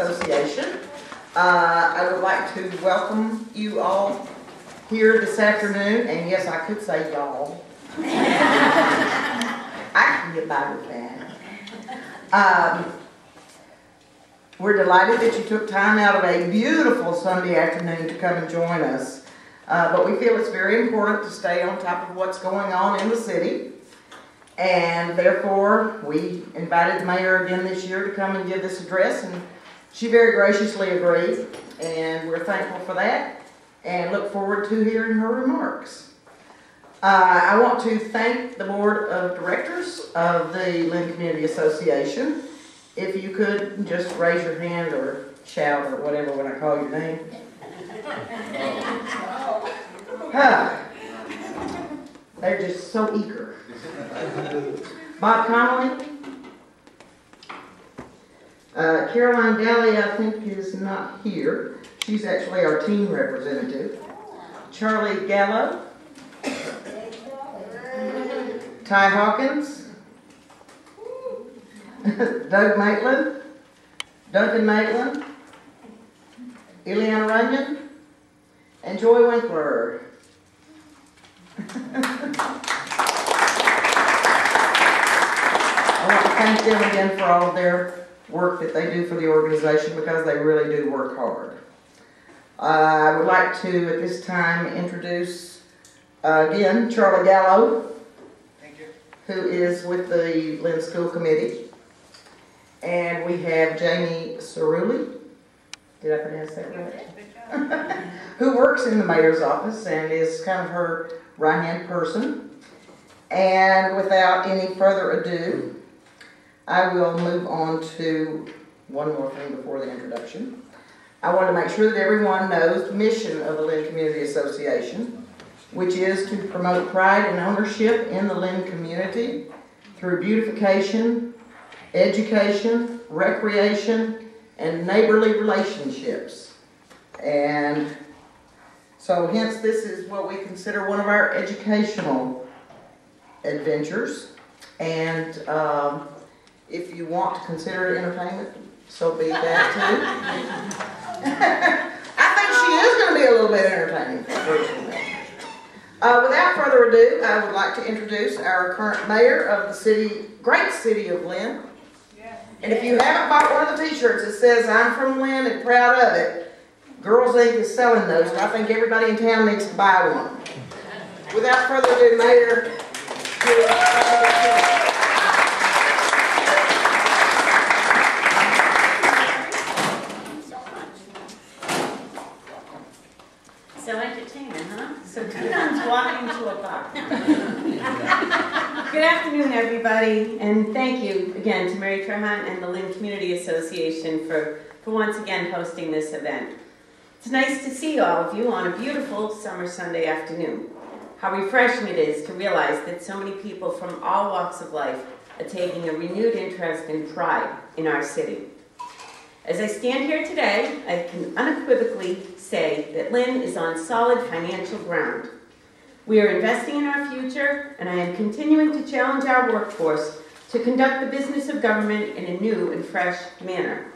Association. I would like to welcome you all here this afternoon, and yes, I could say y'all. I can get by with that. We're delighted that you took time out of a beautiful Sunday afternoon to come and join us. But we feel it's very important to stay on top of what's going on in the city. And therefore, we invited the mayor again this year to come and give this address, and she very graciously agreed, and we're thankful for that and look forward to hearing her remarks. I want to thank the Board of Directors of the Lynn Community Association. If you could just raise your hand or shout or whatever when I call your name. They're just so eager. Bob Connolly. Caroline Daly, I think, is not here. She's actually our team representative. Charlie Gallo. Ty Hawkins. Doug Maitland. Duncan Maitland. Eliana Runyon. And Joy Winkler. I want to thank them again for all of their work that they do for the organization, because they really do work hard. I would like to, at this time, introduce again Charlie Gallo, thank you, who is with the Lynn School Committee. And we have Jamie Cerulli, did I pronounce that right? Who works in the mayor's office and is kind of her right-hand person. And without any further ado, I will move on to one more thing before the introduction. I want to make sure that everyone knows the mission of the Lynn Community Association, which is to promote pride and ownership in the Lynn community through beautification, education, recreation, and neighborly relationships. And so hence this is what we consider one of our educational adventures. And if you want to consider it entertainment, so be that too. I think she is going to be a little bit entertaining. Without further ado, I would like to introduce our current mayor of the city, great city of Lynn. And if you haven't bought one of the t-shirts that says "I'm from Lynn and proud of it," Girls Inc. is selling those, and I think everybody in town needs to buy one. Without further ado, Mayor. So entertaining, huh? So two nuns walking into a bar. Good afternoon, everybody, and thank you again to Mary Trahan and the Lynn Community Association for once again hosting this event. It's nice to see all of you on a beautiful summer Sunday afternoon. How refreshing it is to realize that so many people from all walks of life are taking a renewed interest and pride in our city. As I stand here today, I can unequivocally say that Lynn is on solid financial ground. We are investing in our future, and I am continuing to challenge our workforce to conduct the business of government in a new and fresh manner.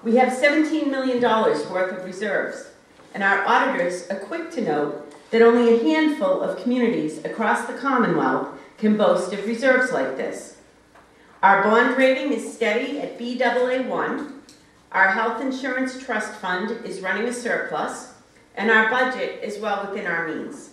We have $17 million worth of reserves, and our auditors are quick to note that only a handful of communities across the Commonwealth can boast of reserves like this. Our bond rating is steady at Baa1. Our health insurance trust fund is running a surplus, and our budget is well within our means.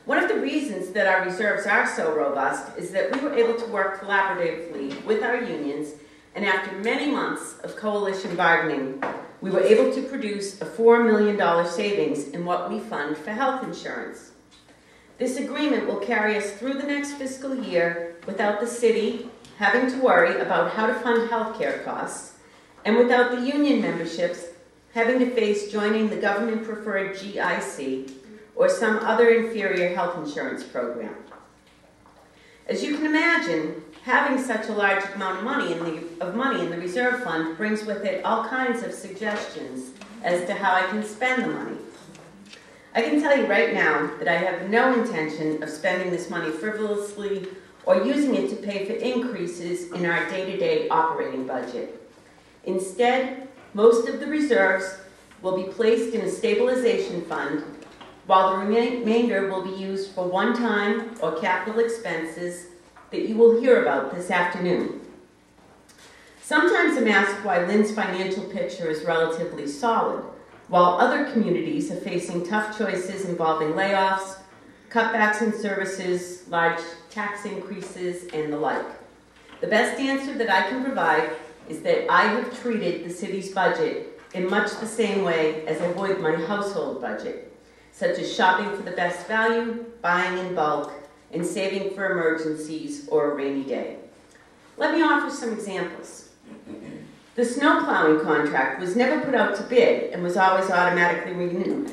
One of the reasons that our reserves are so robust is that we were able to work collaboratively with our unions, and after many months of coalition bargaining, we were able to produce a $4 million savings in what we fund for health insurance. This agreement will carry us through the next fiscal year without the city having to worry about how to fund health care costs, and without the union memberships having to face joining the government-preferred GIC or some other inferior health insurance program. As you can imagine, having such a large amount of money in the reserve fund brings with it all kinds of suggestions as to how I can spend the money. I can tell you right now that I have no intention of spending this money frivolously or using it to pay for increases in our day-to-day operating budget. Instead, most of the reserves will be placed in a stabilization fund, while the remainder will be used for one-time or capital expenses that you will hear about this afternoon. Sometimes I'm asked why Lynn's financial picture is relatively solid, while other communities are facing tough choices involving layoffs, cutbacks in services, large tax increases, and the like. The best answer that I can provide is that I have treated the city's budget in much the same way as I would my household budget, such as shopping for the best value, buying in bulk, and saving for emergencies or a rainy day. Let me offer some examples. The snow plowing contract was never put out to bid and was always automatically renewed.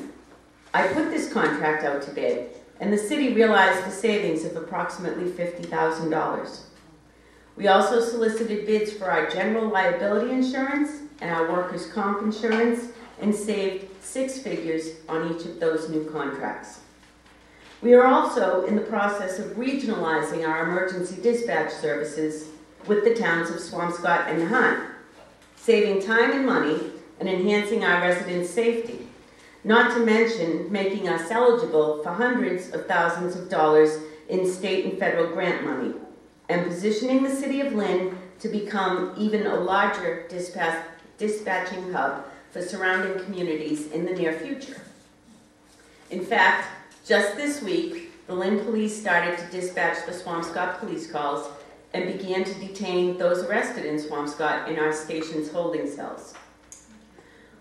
I put this contract out to bid, and the city realized a savings of approximately $50,000. We also solicited bids for our general liability insurance and our workers' comp insurance and saved 6 figures on each of those new contracts. We are also in the process of regionalizing our emergency dispatch services with the towns of Swampscott and LHAND, saving time and money and enhancing our residents' safety, not to mention making us eligible for hundreds of thousands of dollars in state and federal grant money, and positioning the city of Lynn to become even a larger dispatching hub for surrounding communities in the near future. In fact, just this week, the Lynn Police started to dispatch the Swampscott police calls and began to detain those arrested in Swampscott in our station's holding cells.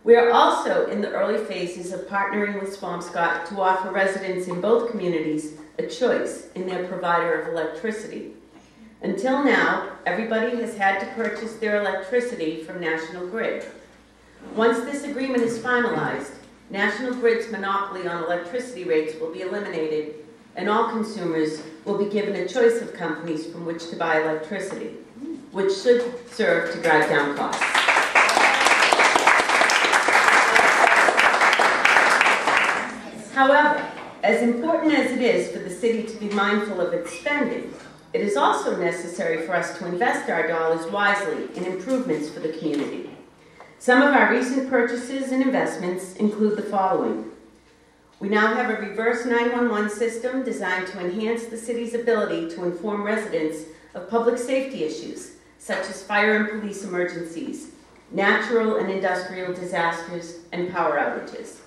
We are also in the early phases of partnering with Swampscott to offer residents in both communities a choice in their provider of electricity. Until now, everybody has had to purchase their electricity from National Grid. Once this agreement is finalized, National Grid's monopoly on electricity rates will be eliminated, and all consumers will be given a choice of companies from which to buy electricity, which should serve to drive down costs. However, as important as it is for the city to be mindful of its spending, it is also necessary for us to invest our dollars wisely in improvements for the community. Some of our recent purchases and investments include the following. We now have a reverse 911 system designed to enhance the city's ability to inform residents of public safety issues, such as fire and police emergencies, natural and industrial disasters, and power outages.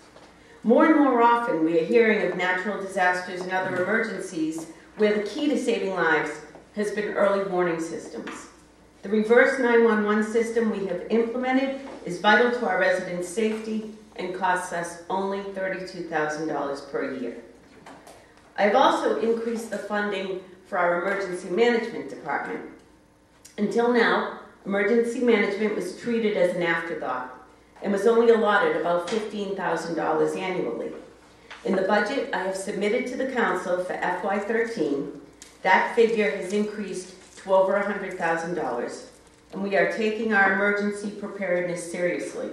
More and more often, we are hearing of natural disasters and other emergencies where the key to saving lives has been early warning systems. The reverse 911 system we have implemented is vital to our residents' safety and costs us only $32,000 per year. I have also increased the funding for our emergency management department. Until now, emergency management was treated as an afterthought and was only allotted about $15,000 annually. In the budget I have submitted to the council for FY13, that figure has increased to over $100,000, and we are taking our emergency preparedness seriously.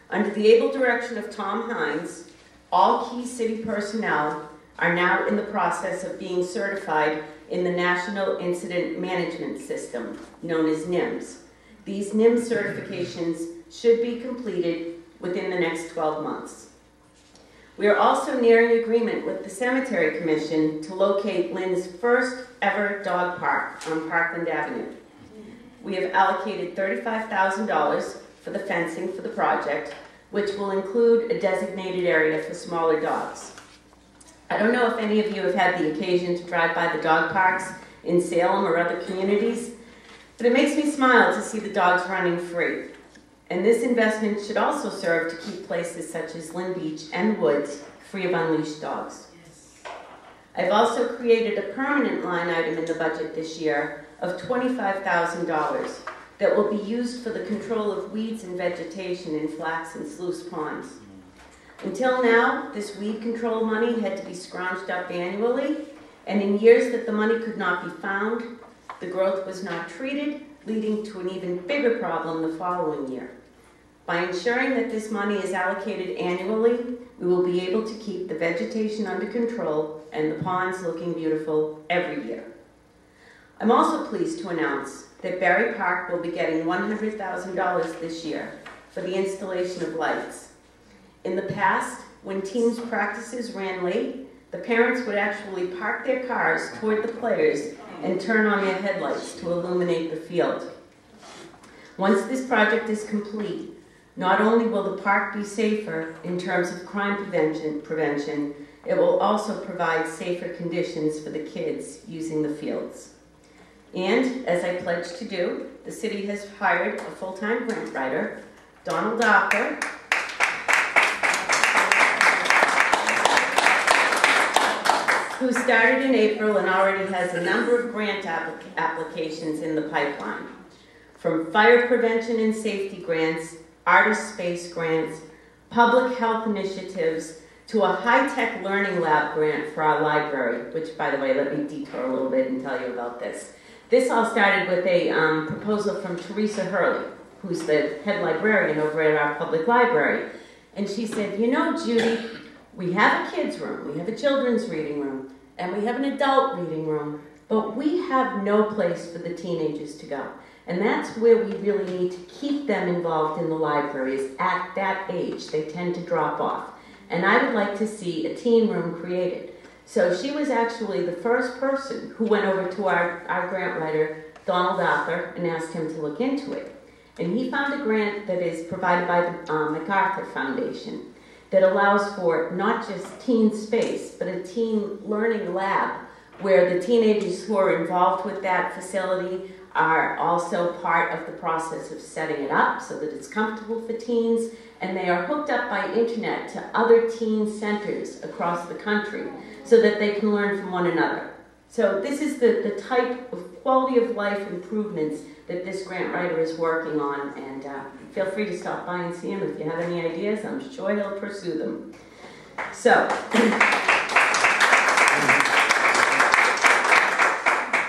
Under the able direction of Tom Hines, all key city personnel are now in the process of being certified in the National Incident Management System, known as NIMS. These NIMS certifications should be completed within the next 12 months. We are also nearing agreement with the Cemetery Commission to locate Lynn's first ever dog park on Parkland Avenue. We have allocated $35,000 for the fencing for the project, which will include a designated area for smaller dogs. I don't know if any of you have had the occasion to drive by the dog parks in Salem or other communities, but it makes me smile to see the dogs running free. And this investment should also serve to keep places such as Lynn Beach and Woods free of unleashed dogs. I've also created a permanent line item in the budget this year of $25,000 that will be used for the control of weeds and vegetation in Flax and Sluice Ponds. Until now, this weed control money had to be scrounged up annually, and in years that the money could not be found, the growth was not treated, leading to an even bigger problem the following year. By ensuring that this money is allocated annually, we will be able to keep the vegetation under control and the ponds looking beautiful every year. I'm also pleased to announce that Berry Park will be getting $100,000 this year for the installation of lights. In the past, when teams' practices ran late, the parents would actually park their cars toward the players and turn on their headlights to illuminate the field. Once this project is complete, not only will the park be safer in terms of crime prevention, it will also provide safer conditions for the kids using the fields. And, as I pledged to do, the city has hired a full-time grant writer, Donald Docker, who started in April and already has a number of grant applications in the pipeline. From fire prevention and safety grants, artist space grants, public health initiatives, to a high-tech learning lab grant for our library, which, by the way, let me detour a little bit and tell you about this. This all started with a proposal from Teresa Hurley, who's the head librarian over at our public library. And she said, you know, Judy, we have a kids' room, we have a children's reading room, and we have an adult reading room, but we have no place for the teenagers to go. And that's where we really need to keep them involved in the libraries at that age. They tend to drop off. And I would like to see a teen room created. So she was actually the first person who went over to our grant writer, Donald Docker, and asked him to look into it. And he found a grant that is provided by the MacArthur Foundation that allows for not just teen space, but a teen learning lab where the teenagers who are involved with that facility are also part of the process of setting it up so that it's comfortable for teens, and they are hooked up by internet to other teen centers across the country so that they can learn from one another. So this is the type of quality of life improvements that this grant writer is working on, and feel free to stop by and see him if you have any ideas. I'm sure he'll pursue them. So,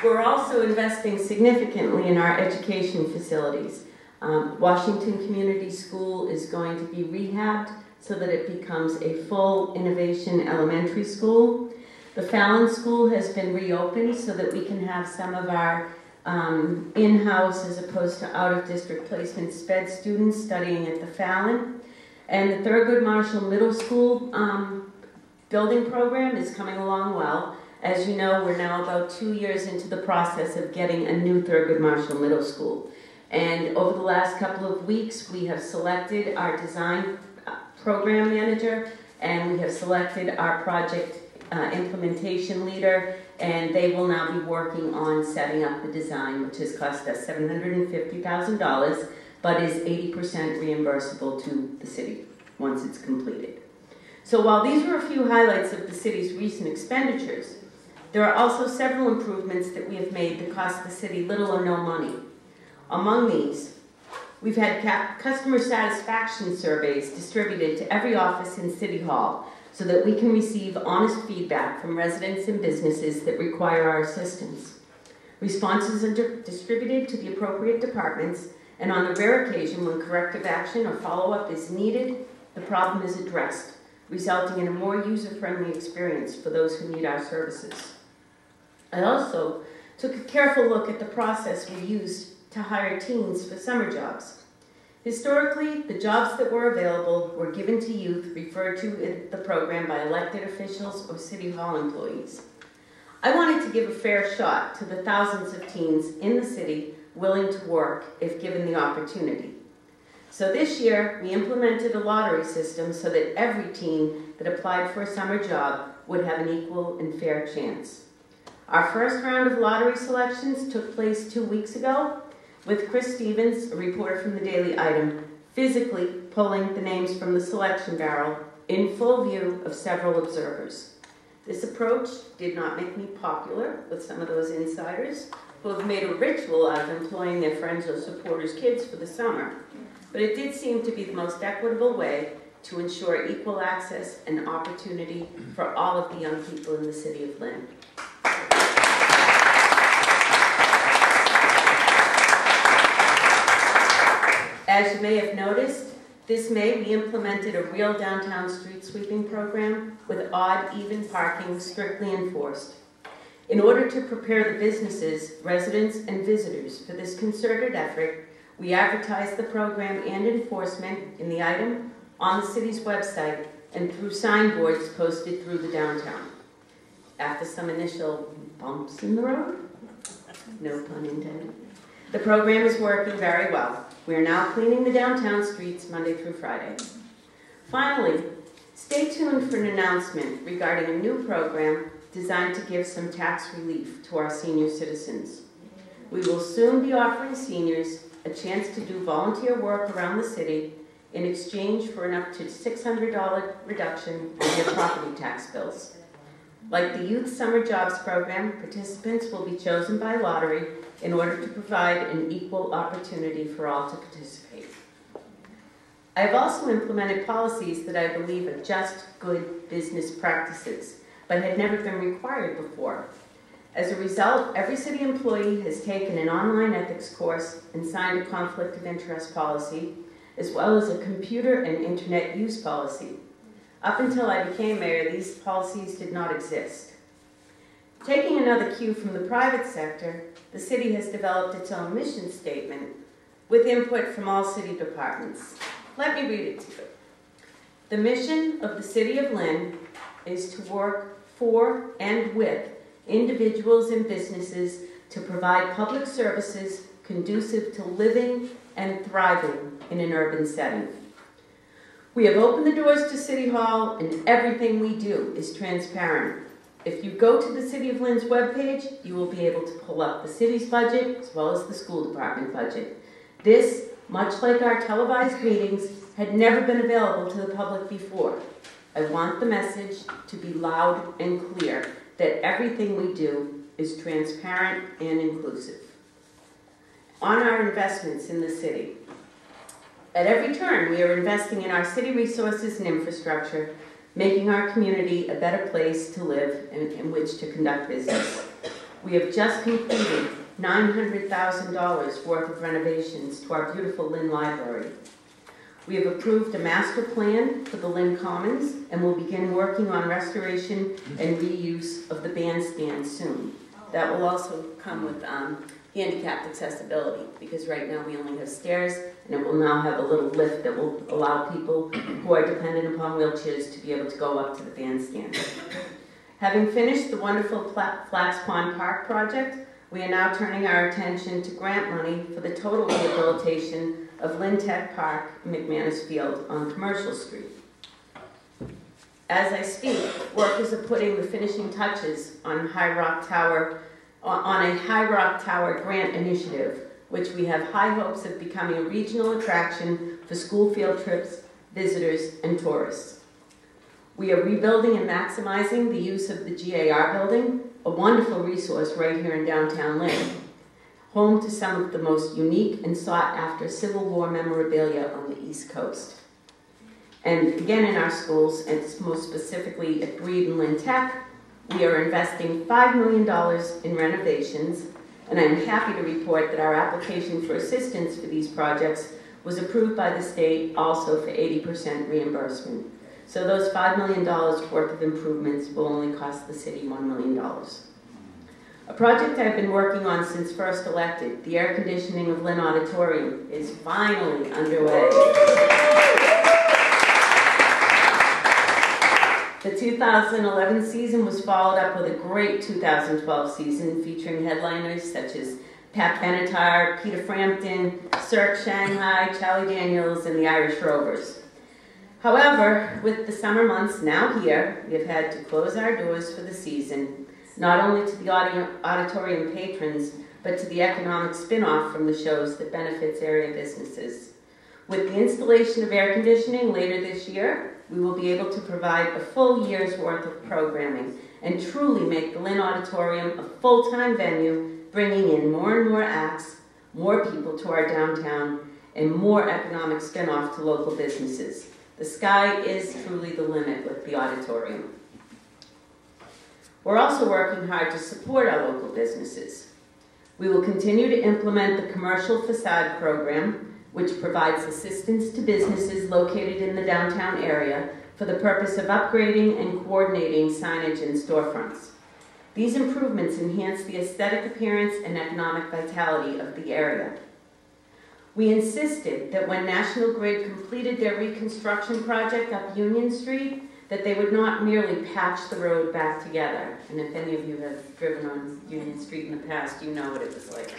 we're also investing significantly in our education facilities. Washington Community School is going to be rehabbed so that it becomes a full innovation elementary school. The Fallon School has been reopened so that we can have some of our in-house as opposed to out-of-district placement SPED students studying at the Fallon. And the Thurgood Marshall Middle School building program is coming along well. As you know, we're now about 2 years into the process of getting a new Thurgood Marshall Middle School. And over the last couple of weeks, we have selected our design program manager, and we have selected our project implementation leader, and they will now be working on setting up the design, which has cost us $750,000, but is 80% reimbursable to the city once it's completed. So while these were a few highlights of the city's recent expenditures, there are also several improvements that we have made that cost the city little or no money. Among these, we've had customer satisfaction surveys distributed to every office in City Hall so that we can receive honest feedback from residents and businesses that require our assistance. Responses are distributed to the appropriate departments, and on the rare occasion when corrective action or follow-up is needed, the problem is addressed, resulting in a more user-friendly experience for those who need our services. I also took a careful look at the process we used to hire teens for summer jobs. Historically, the jobs that were available were given to youth referred to in the program by elected officials or City Hall employees. I wanted to give a fair shot to the thousands of teens in the city willing to work if given the opportunity. So this year, we implemented a lottery system so that every teen that applied for a summer job would have an equal and fair chance. Our first round of lottery selections took place 2 weeks ago, with Chris Stevens, a reporter from the Daily Item, physically pulling the names from the selection barrel in full view of several observers. This approach did not make me popular with some of those insiders who have made a ritual out of employing their friends or supporters' kids for the summer, but it did seem to be the most equitable way to ensure equal access and opportunity for all of the young people in the city of Lynn. As you may have noticed, this May we implemented a real downtown street sweeping program with odd, even parking strictly enforced. In order to prepare the businesses, residents, and visitors for this concerted effort, we advertise the program and enforcement in the item on the city's website and through signboards posted through the downtown. After some initial bumps in the road, no pun intended, the program is working very well. We are now cleaning the downtown streets Monday through Friday. Finally, stay tuned for an announcement regarding a new program designed to give some tax relief to our senior citizens. We will soon be offering seniors a chance to do volunteer work around the city in exchange for an up to $600 reduction in their property tax bills. Like the Youth Summer Jobs Program, participants will be chosen by lottery in order to provide an equal opportunity for all to participate. I have also implemented policies that I believe are just good business practices, but had never been required before. As a result, every city employee has taken an online ethics course and signed a conflict of interest policy, as well as a computer and internet use policy. Up until I became mayor, these policies did not exist. Taking another cue from the private sector, the city has developed its own mission statement with input from all city departments. Let me read it to you. The mission of the City of Lynn is to work for and with individuals and businesses to provide public services conducive to living and thriving in an urban setting. We have opened the doors to City Hall, and everything we do is transparent. If you go to the City of Lynn's webpage, you will be able to pull up the city's budget as well as the school department budget. This, much like our televised meetings, had never been available to the public before. I want the message to be loud and clear that everything we do is transparent and inclusive. On our investments in the city. At every turn, we are investing in our city resources and infrastructure, making our community a better place to live and in which to conduct business. We have just completed $900,000 worth of renovations to our beautiful Lynn Library. We have approved a master plan for the Lynn Commons and will begin working on restoration and reuse of the bandstand soon. That will also come with handicapped accessibility, because right now we only have stairs, and it will now have a little lift that will allow people who are dependent upon wheelchairs to be able to go up to the bandstand. Having finished the wonderful Flax Pond Park project, we are now turning our attention to grant money for the total rehabilitation of Lynn Tech Park and McManus Field on Commercial Street. As I speak, workers are putting the finishing touches on a High Rock Tower grant initiative, which we have high hopes of becoming a regional attraction for school field trips, visitors, and tourists. We are rebuilding and maximizing the use of the GAR building, a wonderful resource right here in downtown Lynn, home to some of the most unique and sought-after Civil War memorabilia on the East Coast. And again in our schools, and most specifically at Breed and Lynn Tech, we are investing $5 million in renovations, and I'm happy to report that our application for assistance for these projects was approved by the state also for 80% reimbursement. So those $5 million worth of improvements will only cost the city $1 million. A project I've been working on since first elected, the air conditioning of Lynn Auditorium, is finally underway. The 2011 season was followed up with a great 2012 season featuring headliners such as Pat Benatar, Peter Frampton, Cirque Shanghai, Charlie Daniels, and the Irish Rovers. However, with the summer months now here, we have had to close our doors for the season, not only to the auditorium patrons, but to the economic spin-off from the shows that benefits area businesses. With the installation of air conditioning later this year, we will be able to provide a full year's worth of programming and truly make the Lynn Auditorium a full-time venue, bringing in more and more acts, more people to our downtown, and more economic spin-off to local businesses. The sky is truly the limit with the auditorium. We're also working hard to support our local businesses. We will continue to implement the commercial facade program, which provides assistance to businesses located in the downtown area for the purpose of upgrading and coordinating signage and storefronts. These improvements enhance the aesthetic appearance and economic vitality of the area. We insisted that when National Grid completed their reconstruction project up Union Street, that they would not merely patch the road back together. And if any of you have driven on Union Street in the past, you know what it was like.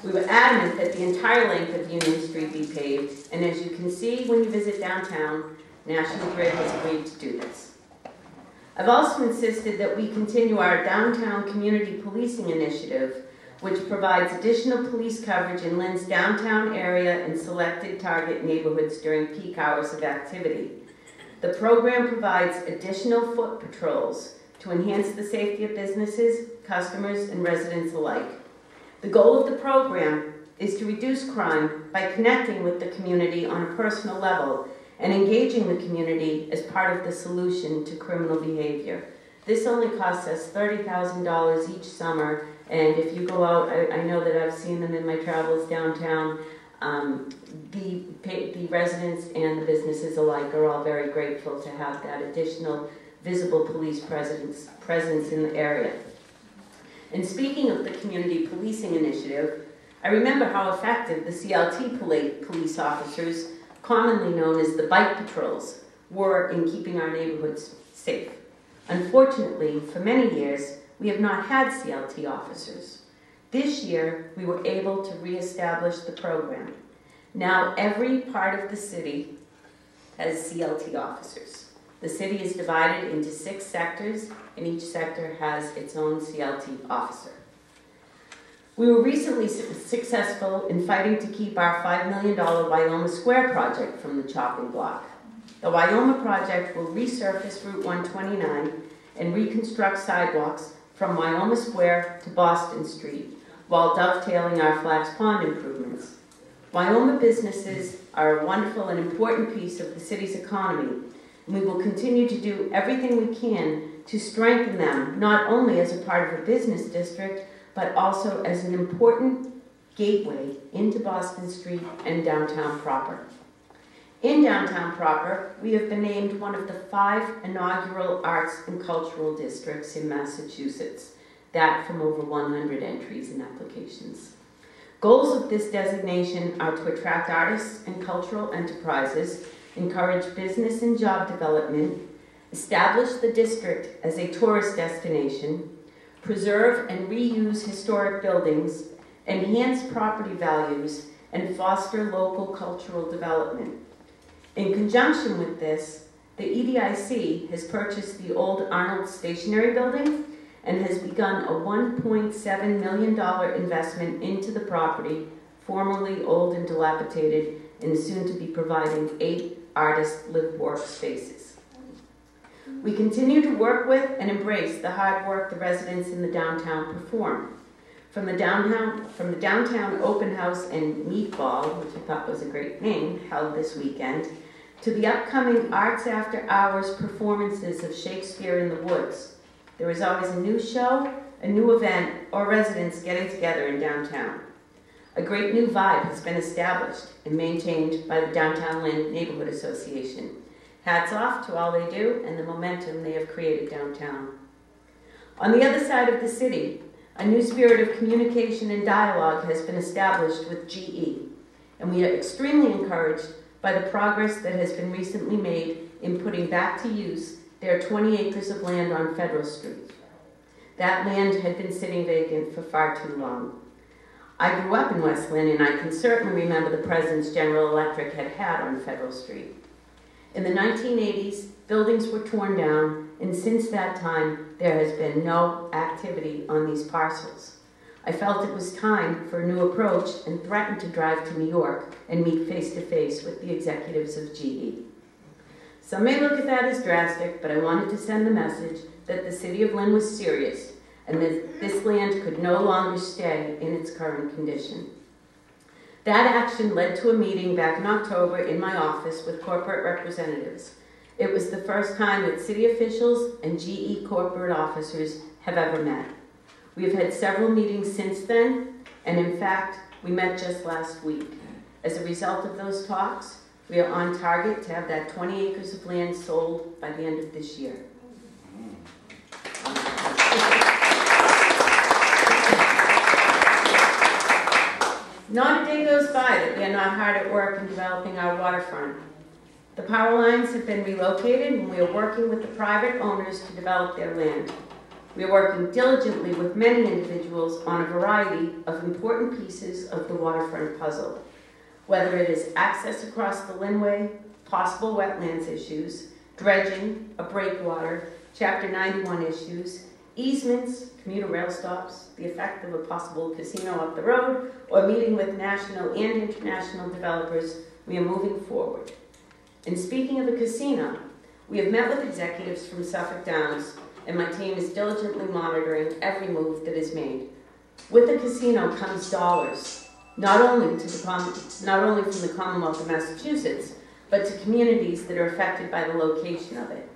We were adamant that the entire length of Union Street be paved, and as you can see when you visit downtown, National Grid has agreed to do this. I've also insisted that we continue our downtown community policing initiative, which provides additional police coverage in Lynn's downtown area and selected target neighborhoods during peak hours of activity. The program provides additional foot patrols to enhance the safety of businesses, customers, and residents alike. The goal of the program is to reduce crime by connecting with the community on a personal level and engaging the community as part of the solution to criminal behavior. This only costs us $30,000 each summer, and if you go out, I know that I've seen them in my travels downtown, the residents and the businesses alike are all very grateful to have that additional visible police presence in the area. And speaking of the community policing initiative, I remember how effective the CLT police officers, commonly known as the bike patrols, were in keeping our neighborhoods safe. Unfortunately, for many years, we have not had CLT officers. This year, we were able to reestablish the program. Now, every part of the city has CLT officers. The city is divided into 6 sectors, and each sector has its own CLT officer. We were recently successful in fighting to keep our $5 million Wyoma Square project from the chopping block. The Wyoma project will resurface Route 129 and reconstruct sidewalks from Wyoma Square to Boston Street, while dovetailing our Flax Pond improvements. Wyoma businesses are a wonderful and important piece of the city's economy, and we will continue to do everything we can to strengthen them, not only as a part of a business district, but also as an important gateway into Boston Street and downtown proper. In downtown proper, we have been named one of the 5 inaugural arts and cultural districts in Massachusetts, that from over 100 entries and applications. Goals of this designation are to attract artists and cultural enterprises, encourage business and job development, establish the district as a tourist destination, preserve and reuse historic buildings, enhance property values, and foster local cultural development. In conjunction with this, the EDIC has purchased the old Arnold Stationery Building and has begun a $1.7 million investment into the property, formerly old and dilapidated, and soon to be providing 8 artist live-work spaces. We continue to work with and embrace the hard work the residents in the downtown perform. From the downtown open house and meatball, which I thought was a great name, held this weekend, to the upcoming Arts After Hours performances of Shakespeare in the Woods. There is always a new show, a new event, or residents getting together in downtown. A great new vibe has been established and maintained by the Downtown Lynn Neighborhood Association. Hats off to all they do and the momentum they have created downtown. On the other side of the city, a new spirit of communication and dialogue has been established with GE, and we are extremely encouraged by the progress that has been recently made in putting back to use their 20 acres of land on Federal Street. That land had been sitting vacant for far too long. I grew up in West Lynn, and I can certainly remember the presence General Electric had had on Federal Street. In the 1980s, buildings were torn down, and since that time, there has been no activity on these parcels. I felt it was time for a new approach and threatened to drive to New York and meet face-to-face with the executives of GE. Some may look at that as drastic, but I wanted to send the message that the city of Lynn was serious and that this land could no longer stay in its current condition. That action led to a meeting back in October in my office with corporate representatives. It was the first time that city officials and GE corporate officers have ever met. We have had several meetings since then, and in fact, we met just last week. As a result of those talks, we are on target to have that 20 acres of land sold by the end of this year. Not a day goes by that we are not hard at work in developing our waterfront. The power lines have been relocated and we are working with the private owners to develop their land. We are working diligently with many individuals on a variety of important pieces of the waterfront puzzle, whether it is access across the Lynnway, possible wetlands issues, dredging, a breakwater, Chapter 91 issues, easements, commuter rail stops, the effect of a possible casino up the road, or meeting with national and international developers. We are moving forward. And speaking of a casino, we have met with executives from Suffolk Downs, and my team is diligently monitoring every move that is made. With the casino comes dollars, not only from the Commonwealth of Massachusetts, but to communities that are affected by the location of it.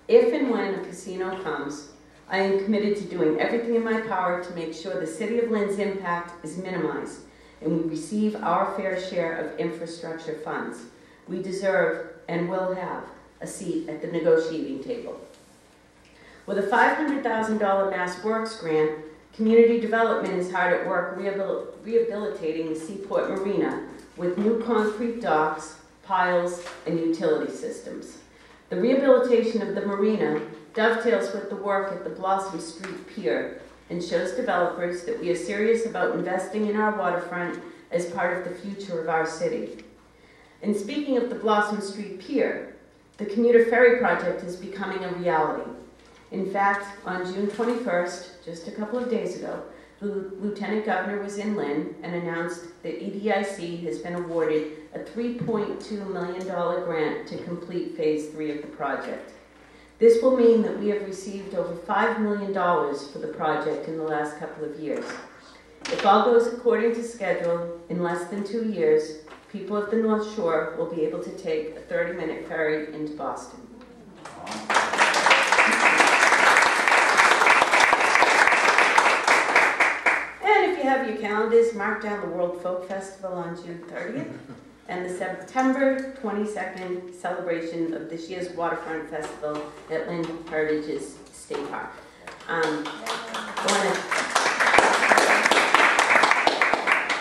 If and when a casino comes, I am committed to doing everything in my power to make sure the City of Lynn's impact is minimized and we receive our fair share of infrastructure funds. We deserve and will have a seat at the negotiating table. With a $500,000 Mass Works grant, community development is hard at work rehabilitating the Seaport Marina with new concrete docks, piles, and utility systems. The rehabilitation of the marina dovetails with the work at the Blossom Street Pier and shows developers that we are serious about investing in our waterfront as part of the future of our city. And speaking of the Blossom Street Pier, the commuter ferry project is becoming a reality. In fact, on June 21st, just a couple of days ago, the Lieutenant Governor was in Lynn and announced that EDIC has been awarded a $3.2 million grant to complete Phase 3 of the project. This will mean that we have received over $5 million for the project in the last couple of years. If all goes according to schedule, in less than 2 years, people of the North Shore will be able to take a 30-minute ferry into Boston. Have your calendars, mark down the World Folk Festival on June 30th and the September 22nd celebration of this year's Waterfront Festival at Lynn Heritage's State Park. I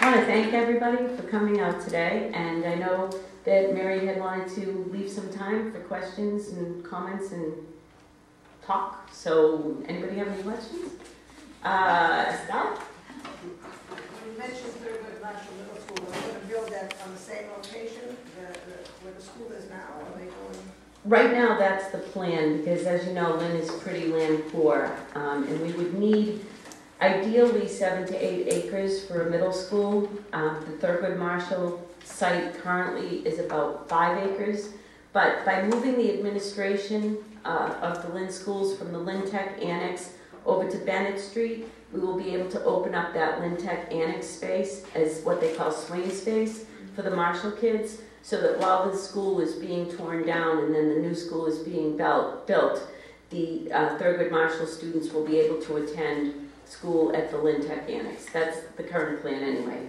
want to thank everybody for coming out today, and I know that Mary had wanted to leave some time for questions and comments and talk, so anybody have any questions? Estelle? You mentioned Thurgood Marshall Middle School. Are they going to build that on the same location where the school is now? Or are they going? Right now, that's the plan, because as you know, Lynn is pretty land poor, and we would need ideally 7 to 8 acres for a middle school. The Thurgood Marshall site currently is about 5 acres, but by moving the administration of the Lynn schools from the Lynn Tech Annex over to Bennett Street, we will be able to open up that Lynn Tech Annex space as what they call swing space for the Marshall kids, so that while the school is being torn down and then the new school is being built, the Thurgood Marshall students will be able to attend school at the Lynn Tech Annex. That's the current plan anyway.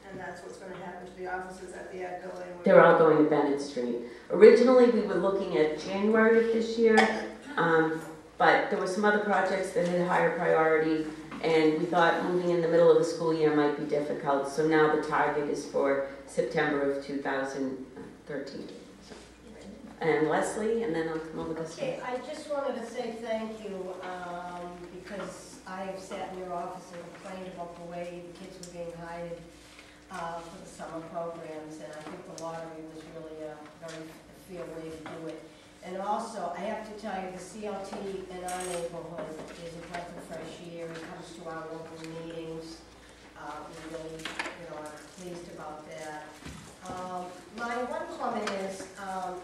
And that's what's going to happen to the offices at the ad building? They're all going to Bennett Street. Originally, we were looking at January of this year, but there were some other projects that had higher priority, and we thought moving in the middle of the school year might be difficult, so now the target is for September of 2013. So. And Leslie, and then I'll come over this way. Okay, I just wanted to say thank you, because I have sat in your office and complained about the way the kids were being hired for the summer programs, and I think the lottery was really a very fair way to do it. And also, I have to tell you, the CLT in our neighborhood is a breath of fresh air. It comes to our local meetings. We really, are pleased about that. My one comment is,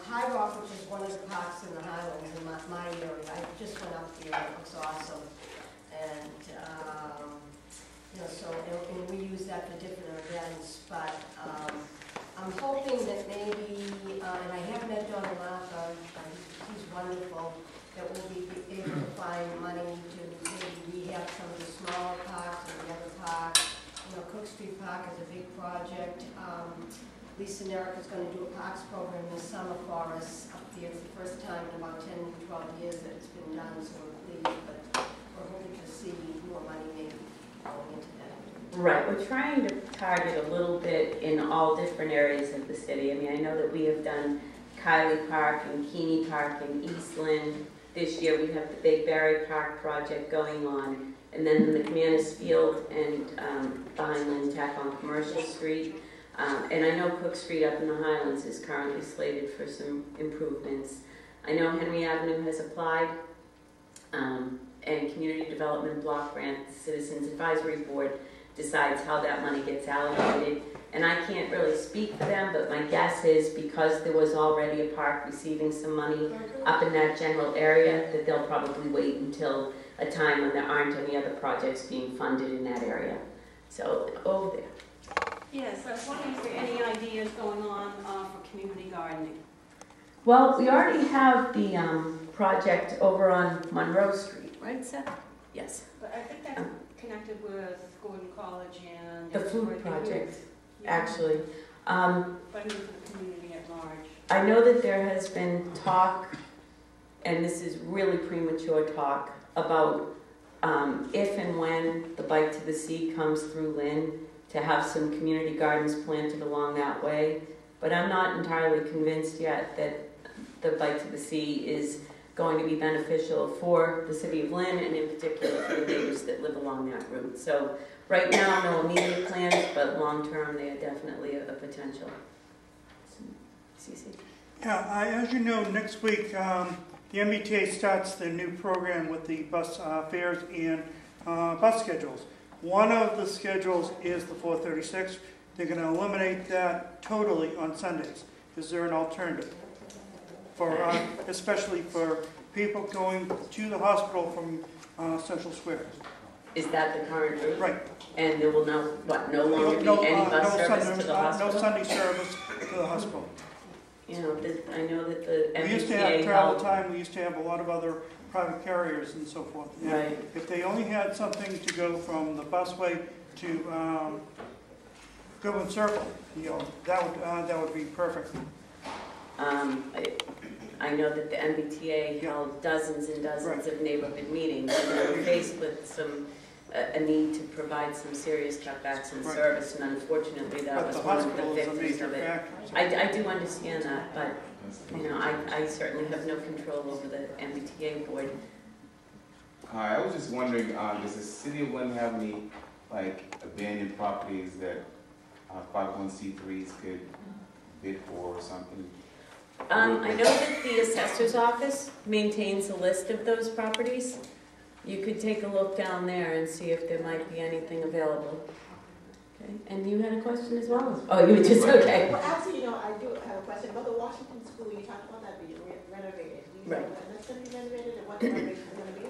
High Rock, which is one of the parks in the Highlands in my area. I just went up there. It looks awesome. And, and we use that for different events. But I'm hoping that maybe, and I have met Don Lafa, he's wonderful, that we'll be able to find money to maybe rehab some of the smaller parks and the other parks. Cook Street Park is a big project. Lisa and Eric is going to do a parks program this summer for us up there. It's the first time in about 10, 12 years that it's been done, so we're pleased, but we're hoping to see more money maybe going into that. Right, we're trying to target a little bit in all different areas of the city. I mean, I know that we have done Kiley Park and Keeney Park and East Lynn. This year we have the Big Barry Park project going on, and then the McManus Field and behind Lynn Tech on Commercial Street. And I know Cook Street up in the Highlands is currently slated for some improvements. I know Henry Avenue has applied, and Community Development Block Grant Citizens Advisory Board decides how that money gets allocated. And I can't really speak for them, but my guess is because there was already a park receiving some money up in that general area, that they'll probably wait until a time when there aren't any other projects being funded in that area. So, over there. Yes, I was wondering if there are any ideas going on for community gardening? Well, we already have the project over on Monroe Street, right, Seth? Yes. But I think that's connected with Gordon College and... The food project, actually. But I mean for the community at large. I know that there has been talk, and this is really premature talk, about if and when the Bike to the Sea comes through Lynn, to have some community gardens planted along that way. But I'm not entirely convinced yet that the Bike to the Sea is going to be beneficial for the city of Lynn, and in particular for the neighbors that live along that route. So right now, no immediate plans, but long term, they are definitely a potential. CC? Yeah, as you know, next week the MBTA starts the new program with the bus fares and bus schedules. One of the schedules is the 436. They're going to eliminate that totally on Sundays. Is there an alternative for, especially for people going to the hospital from Central Square? Is that the current route? Right. And there will no longer be any bus service to the hospital? No Sunday service to the hospital. You know, I know that the MBTA We used to have travel time. We used to have a lot of other private carriers and so forth. And right. If they only had something to go from the busway to Goodwin Circle, you know, that would be perfect. I know that the MBTA held dozens and dozens of neighborhood meetings, and they were faced with a need to provide some serious cutbacks in service, and unfortunately that was one of the victims of it. I do understand that, but you know, I certainly have no control over the MBTA board. Hi, I was just wondering, does the city of Lynn have any abandoned properties that 501c3s could bid for or something? I know that the assessor's office maintains a list of those properties. You could take a look down there and see if there might be anything available. Okay, and you had a question as well? Oh, you were just, okay. Well, actually, you know, I do have a question about the Washington School. You talked about that being renovated. Do you know when that's going to be renovated and what the renovation is going to be?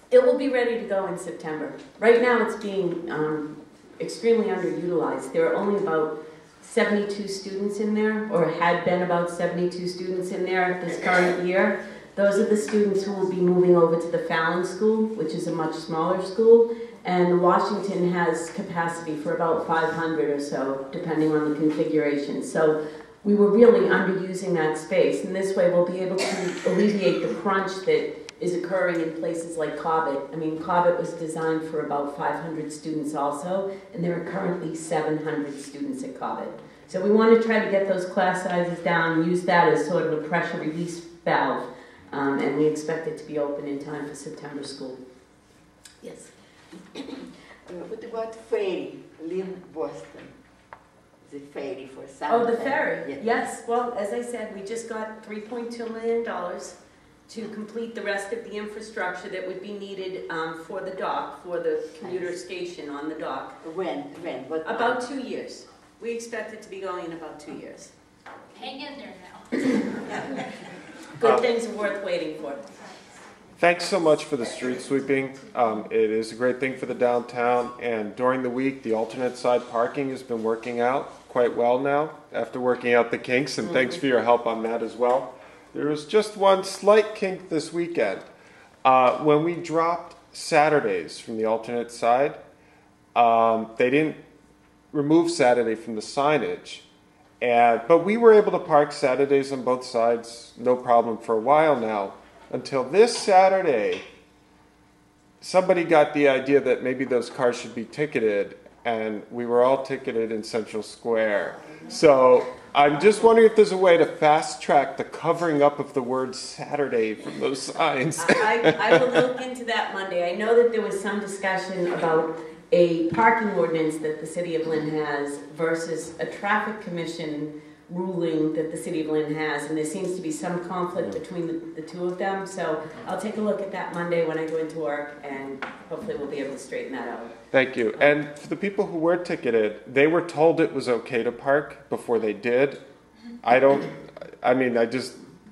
It will be ready to go in September. Right now it's being extremely underutilized. There are only about 72 students in there, or had been about 72 students in there this current year. Those are the students who will be moving over to the Fallon School, which is a much smaller school, and Washington has capacity for about 500 or so, depending on the configuration. So we were really underusing that space, and this way we'll be able to alleviate the crunch that is occurring in places like Cobbett. I mean, Cobbett was designed for about 500 students also, and there are currently 700 students at Cobbett. So we want to try to get those class sizes down, use that as sort of a pressure release valve, and we expect it to be open in time for September school. Yes? What about ferry, Lynn, Boston? The ferry for summer? Oh, the ferry, yes. Well, as I said, we just got $3.2 million to complete the rest of the infrastructure that would be needed for the dock, for the commuter station on the dock. When? What about 2 years. We expect it to be going in about 2 years. Hang in there now. Good things are worth waiting for. Thanks so much for the street sweeping. It is a great thing for the downtown, and during the week the alternate side parking has been working out quite well now after working out the kinks, and thanks for your help on that as well. There was just one slight kink this weekend. When we dropped Saturdays from the alternate side, they didn't remove Saturday from the signage. But we were able to park Saturdays on both sides, no problem, for a while now. Until this Saturday, somebody got the idea that maybe those cars should be ticketed, and we were all ticketed in Central Square. So I'm just wondering if there's a way to fast track the covering up of the word Saturday from those signs. I will look into that Monday. I know that there was some discussion about a parking ordinance that the city of Lynn has versus a traffic commission ruling that the city of Lynn has, and there seems to be some conflict between the two of them. So I'll take a look at that Monday when I go into work, and hopefully we'll be able to straighten that out. Thank you. And for the people who were ticketed, they were told it was okay to park before they did. Can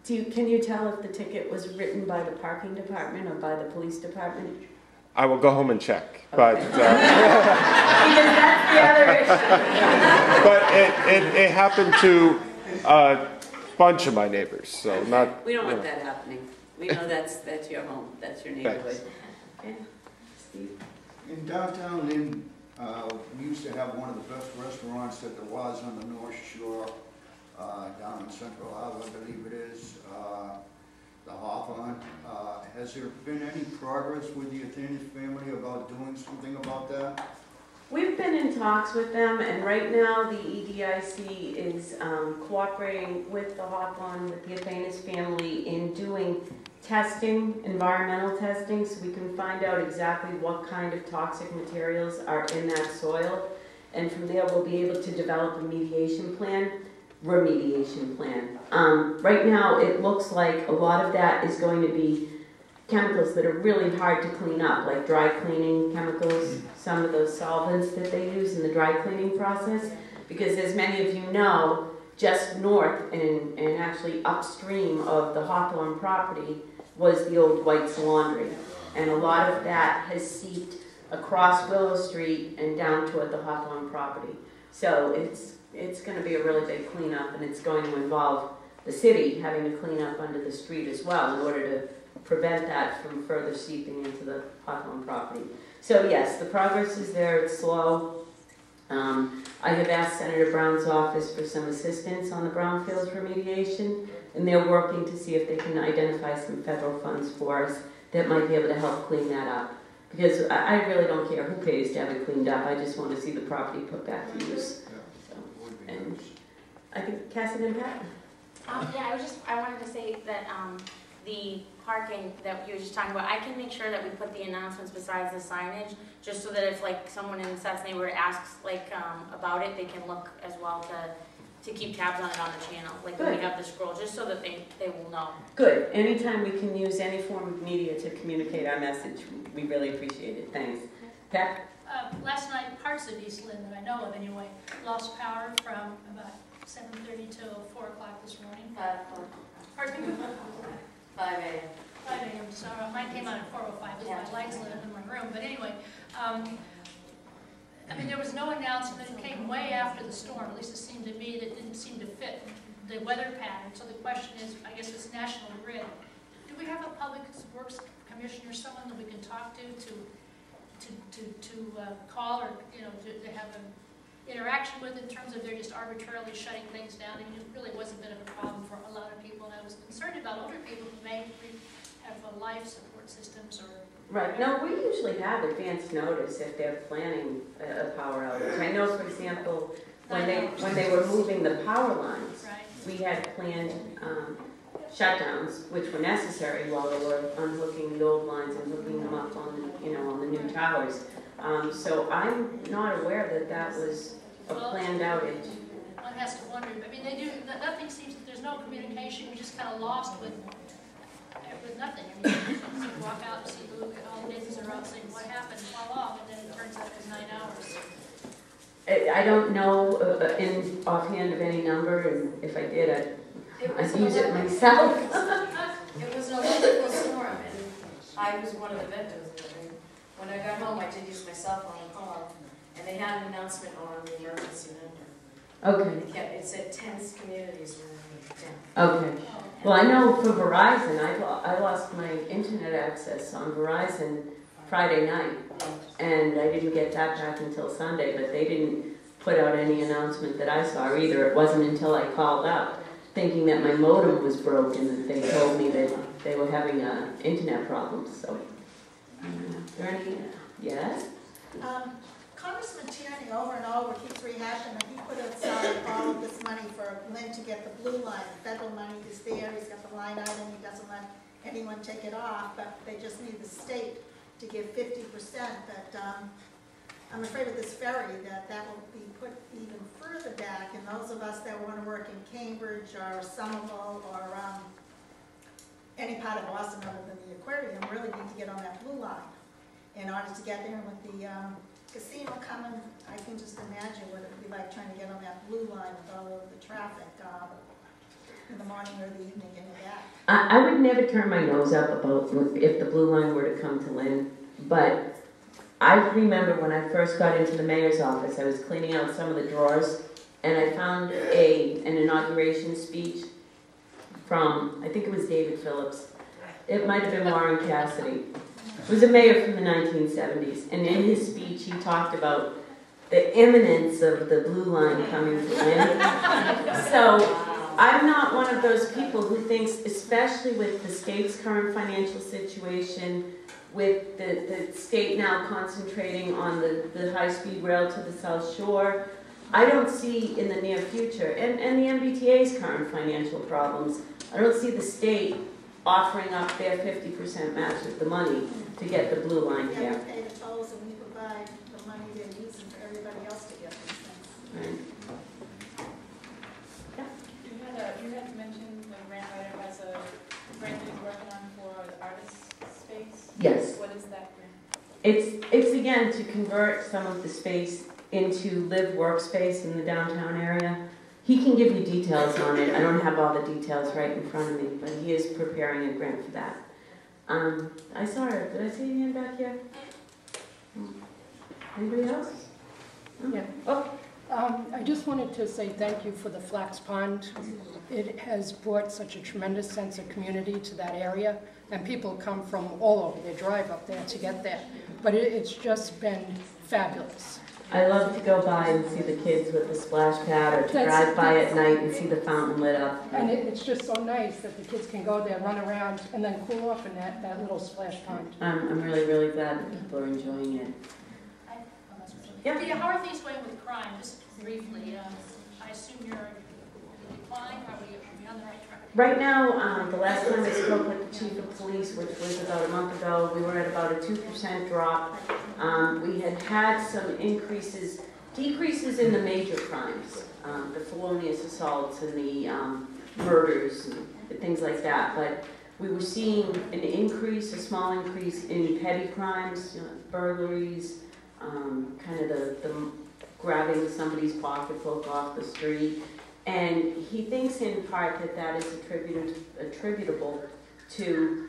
you tell if the ticket was written by the parking department or by the police department? I will go home and check, okay. but Because that's the other issue. but it happened to a bunch of my neighbors, so not. We don't want that happening. We know that's your home, that's your neighborhood. Okay. Steve? In downtown Lynn, we used to have one of the best restaurants that there was on the North Shore, down in Central Ave, I believe it is, the Hawthorne. Has there been any progress with the Athena's family about doing something about that? We've been in talks with them, and right now the EDIC is cooperating with the Hawthorne, with the Athena's family in doing testing, environmental testing, so we can find out exactly what kind of toxic materials are in that soil. And from there we'll be able to develop a remediation plan. Right now it looks like a lot of that is going to be chemicals that are really hard to clean up, like dry cleaning chemicals, some of those solvents that they use in the dry cleaning process, because as many of you know, just north and actually upstream of the Hawthorne property was the old White's Laundry, and a lot of that has seeped across Willow Street and down toward the Hawthorne property. So it's going to be a really big cleanup, and it's going to involve the city having to clean up under the street as well in order to prevent that from further seeping into the Hawthorne property. So yes, the progress is there, it's slow. I have asked Senator Brown's office for some assistance on the brownfields remediation, and they're working to see if they can identify some federal funds for us that might be able to help clean that up. Because I really don't care who pays to have it cleaned up, I just want to see the property put back to use. So, and I think Cassidy and Pat? I wanted to say that the parking that you were just talking about, I can make sure that we put the announcements besides the signage, just so that if like someone in Seth's neighborhood asks about it, they can look as well to keep tabs on it on the channel, like when we have the scroll, just so that they will know. Good. Anytime we can use any form of media to communicate our message, we really appreciate it. Thanks. Pat? Last night, parts of East Lynn that I know of anyway, lost power from about 7:30 till 4 o'clock this morning. 5 a.m. 5 a.m. So mine came on at 4:05 with my lights lit up in my room. But anyway, there was no announcement. It came way after the storm. At least it seemed to me that it didn't seem to fit the weather pattern. So the question is, I guess it's National Grid. Do we have a public works commissioner, someone that we can talk to call, or to have an interaction with in terms of they're just arbitrarily shutting things down? I mean, it really was a bit of a problem for a lot of people, and I was concerned about older people who may have life support systems or. Right. No, we usually have advance notice if they're planning a power outage. I know, for example, when they were moving the power lines, right, we had planned shutdowns, which were necessary while they were unhooking the old lines and hooking them up on the new towers. So I'm not aware that was a planned outage. One has to wonder. I mean, they do. Nothing seems. There's no communication. You're just kind of lost with nothing. I mean, you walk out and see all the neighbors are out saying what happened, fall off, and then it turns out it was 9 hours. I don't know offhand of any number, and if I did, I'd use it myself. It was an electrical storm, and I was one of the victims of it. When I got home, I did use my cell phone to call, and they had an announcement on the emergency number. Okay. It said 10 communities were down. Okay. Well, I know for Verizon, I lost my internet access on Verizon Friday night, and I didn't get that back until Sunday, but they didn't put out any announcement that I saw either. It wasn't until I called up thinking that my modem was broken that they told me that they were having internet problems. So, are there any? Yes? Congressman Tierney over and over keeps rehashing that he put aside all of this money for Lynn to get the blue line. The federal money is there, he's got the line item, he doesn't let anyone take it off, but they just need the state to give 50%. But I'm afraid of this ferry that will be put even further back, and those of us that want to work in Cambridge or Somerville or any part of Boston other than the aquarium really need to get on that blue line in order to get there. With the casino coming, I can just imagine what it would be like trying to get on that blue line with all of the traffic in the morning or the evening getting back. I would never turn my nose up about if the blue line were to come to Lynn, but I remember when I first got into the mayor's office, I was cleaning out some of the drawers, and I found an inauguration speech from, I think it was David Phillips. It might have been Warren Cassidy. It was a mayor from the 1970s, and in his speech he talked about the imminence of the blue line coming to Lynn. So I'm not one of those people who thinks, especially with the state's current financial situation, with the state now concentrating on the high-speed rail to the South Shore, I don't see in the near future, and the MBTA's current financial problems, I don't see the state offering up their 50% match of the money to get the blue line here. We pay the tolls and we provide the money they're using for everybody else to get these things. Right. You had mentioned the grant writer has a grant that he's working on for the artist space. Yes. What is that grant? It's again to convert some of the space into live workspace in the downtown area. He can give you details on it. I don't have all the details right in front of me, but he is preparing a grant for that. I saw her. Did I see your hand back here? Anybody else? Yeah. Oh. I just wanted to say thank you for the Flax Pond. It has brought such a tremendous sense of community to that area, and people come from all over. They drive up there to get there. But it's just been fabulous. I love to go by and see the kids with the splash pad, or to drive by at night and see the fountain lit up. And it's just so nice that the kids can go there, run around, and then cool off in that little splash pond. I'm really, really glad that people are enjoying it. Yeah, how are things going with crime? Just briefly, I assume you're in decline. Are we on the right track? Right now, the last time I spoke with the chief of police, which was about a month ago, we were at about a 2% drop. We had some decreases in the major crimes, the felonious assaults and the murders and things like that. But we were seeing an increase, a small increase in petty crimes, burglaries, kind of the grabbing somebody's pocketbook off the street. And he thinks in part that is attributable to,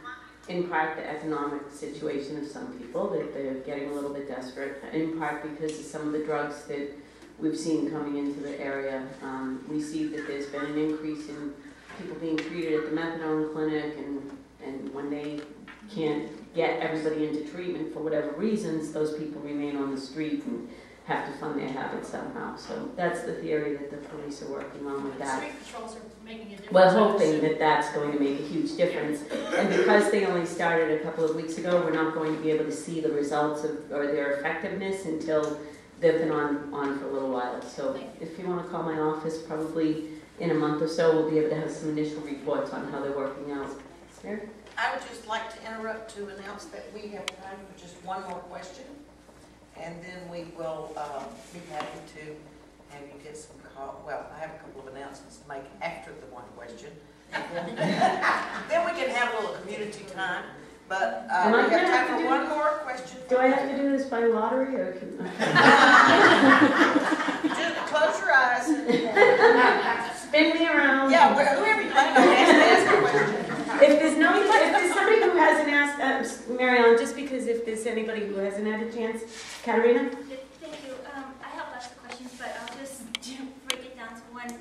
in part, the economic situation of some people, that they're getting a little bit desperate, in part because of some of the drugs that we've seen coming into the area. We see that there's been an increase in people being treated at the methadone clinic, and when they can't get everybody into treatment for whatever reasons, those people remain on the street and have to fund their habits somehow. So that's the theory that the police are working on with that. Street patrols are making a difference. Well, hoping that that's going to make a huge difference. And because they only started a couple of weeks ago, we're not going to be able to see the results or their effectiveness until they've been on for a little while. So if you want to call my office, probably in a month or so, we'll be able to have some initial reports on how they're working out. There? I would just like to interrupt to announce that we have time for just one more question, and then we will be happy to have you get some call. Well, I have a couple of announcements to make after the one question. Then we can have a little community time. But we have time for one more question. Do I have to do this by lottery, or can just close your eyes. Spin me around. Yeah, whoever you like to ask a question. If there's somebody who hasn't asked, Mary Ellen, just because if there's anybody who hasn't had a chance, Katerina? Thank you. I have lots of questions, but I'll just break it down to one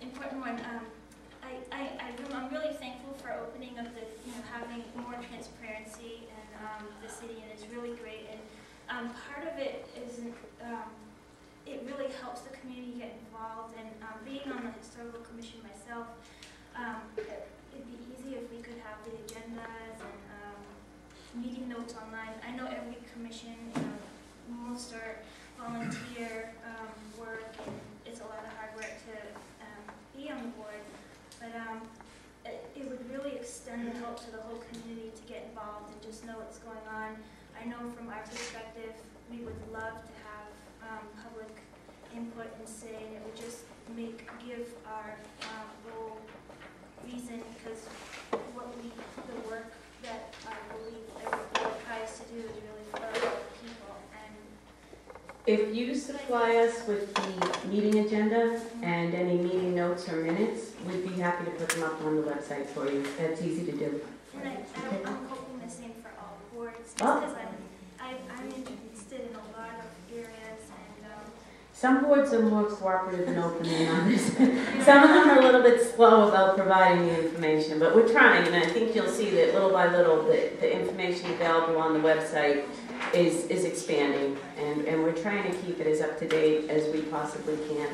important one. I'm really thankful for opening up having more transparency in the city, and it's really great. And part of it is it really helps the community get involved. And being on the historical commission myself, it'd be easy if we could have the agendas and meeting notes online. I know every commission, most are volunteer work, and it's a lot of hard work to be on the board. But it would really extend the help to the whole community to get involved and just know what's going on. I know from our perspective, we would love to have public input and say, and it would just give our role reason, because the work that I believe everybody tries to do is really for other people. And If you supply us with the meeting agenda and any meeting notes or minutes, we'd be happy to put them up on the website for you. That's easy to do. And I'm hoping the same for all boards, because I'm interested in a lot of areas. Some boards are more cooperative and open than others. Some of them are a little bit slow about providing the information, but we're trying, and I think you'll see that little by little the information available on the website is expanding, and we're trying to keep it as up to date as we possibly can.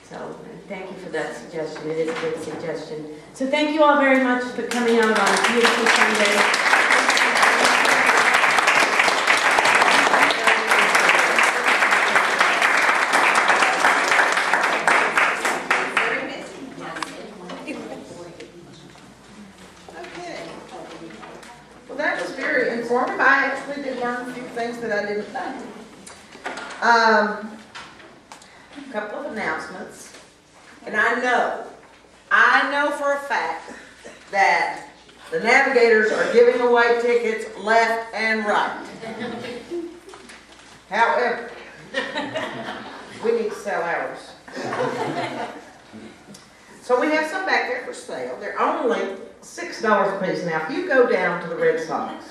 So thank you for that suggestion. It is a good suggestion. So thank you all very much for coming out on a beautiful Sunday. I actually did learn a few things that I didn't know. A couple of announcements. And I know for a fact that the Navigators are giving away tickets left and right. However, we need to sell ours. So we have some back there for sale. They're only $6 a piece. Now, if you go down to the Red Sox,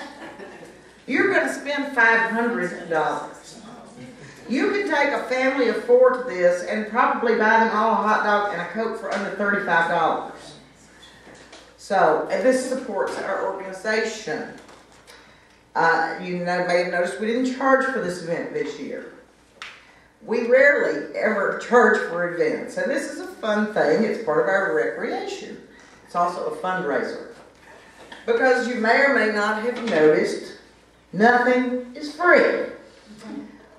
you're going to spend $500. You can take a family of 4 to this and probably buy them all a hot dog and a Coke for under $35. So, and this supports our organization. You may have noticed we didn't charge for this event this year. We rarely ever charge for events, and this is a fun thing. It's part of our recreation. It's also a fundraiser. Because you may or may not have noticed, nothing is free.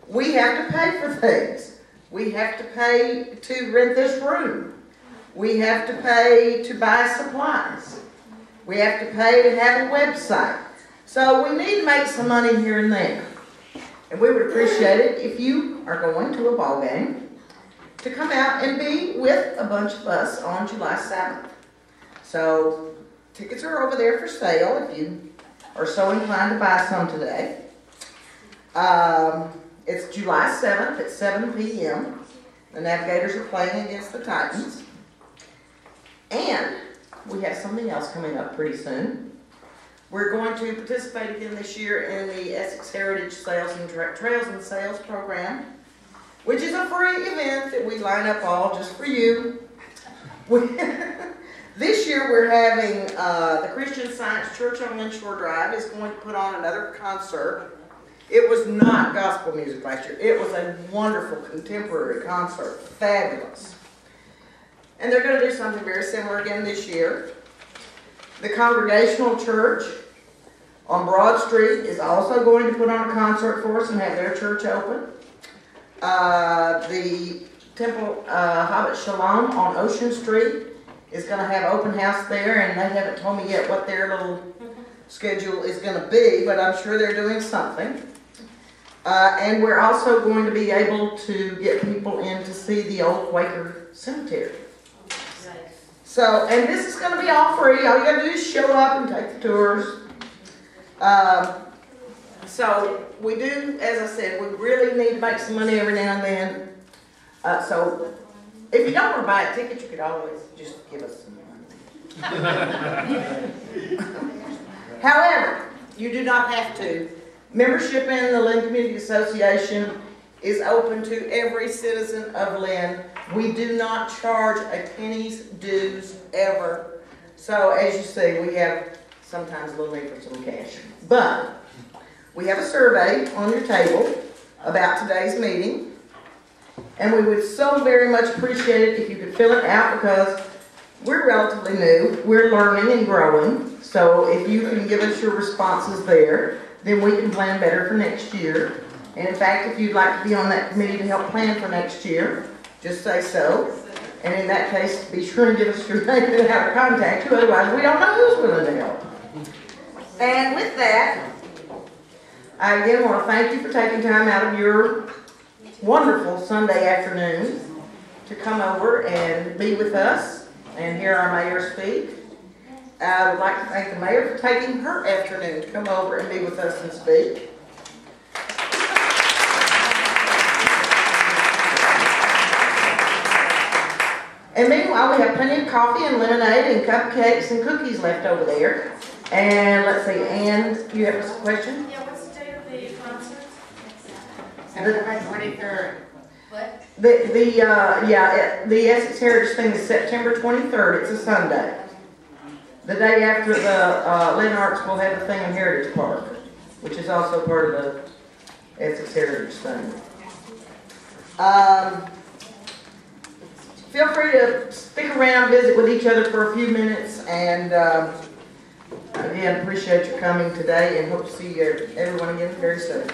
We have to pay for things. We have to pay to rent this room. We have to pay to buy supplies. We have to pay to have a website. So we need to make some money here and there. And we would appreciate it if you are going to a ball game to come out and be with a bunch of us on July 7th. So tickets are over there for sale if you are so inclined to buy some today. It's July 7th at 7 p.m. The Navigators are playing against the Titans. And we have something else coming up pretty soon. We're going to participate again this year in the Essex Heritage Sales and Trails and Sales Program, which is a free event that we line up all just for you. This year we're having the Christian Science Church on Lynn Shore Drive is going to put on another concert. It was not gospel music last year. It was a wonderful contemporary concert. Fabulous. And they're going to do something very similar again this year. The Congregational Church on Broad Street is also going to put on a concert for us and have their church open. The Temple Hobbit Shalom on Ocean Street is going to have open house there, and they haven't told me yet what their little schedule is going to be, but I'm sure they're doing something. And we're also going to be able to get people in to see the old Quaker cemetery. So, and this is going to be all free. All you got to do is show up and take the tours. So we do, as I said, we really need to make some money every now and then. So if you don't want to buy a ticket, you could always just give us some money. However, you do not have to. Membership in the Lynn Community Association is open to every citizen of Lynn. We do not charge a penny's dues ever. So as you see, we have sometimes a little need for some cash. But we have a survey on your table about today's meeting. And we would so very much appreciate it if you could fill it out, because we're relatively new. We're learning and growing. So if you can give us your responses there, then we can plan better for next year. And in fact, if you'd like to be on that committee to help plan for next year, just say so. And in that case, be sure to give us your name and how to contact you, otherwise we don't know who's willing to help. And with that, I again want to thank you for taking time out of your wonderful Sunday afternoon to come over and be with us and hear our mayor speak. I would like to thank the mayor for taking her afternoon to come over and be with us and speak. And meanwhile, we have plenty of coffee and lemonade and cupcakes and cookies left over there. And let's see, Ann, you have a question? Yeah, what's the date of the concert? September 23rd. What? The Essex Heritage thing is September 23rd. It's a Sunday. The day after the Lynn Arts will have the thing in Heritage Park, which is also part of the Essex Heritage thing. Feel free to stick around, visit with each other for a few minutes, and again, appreciate your coming today and hope to see everyone again very soon.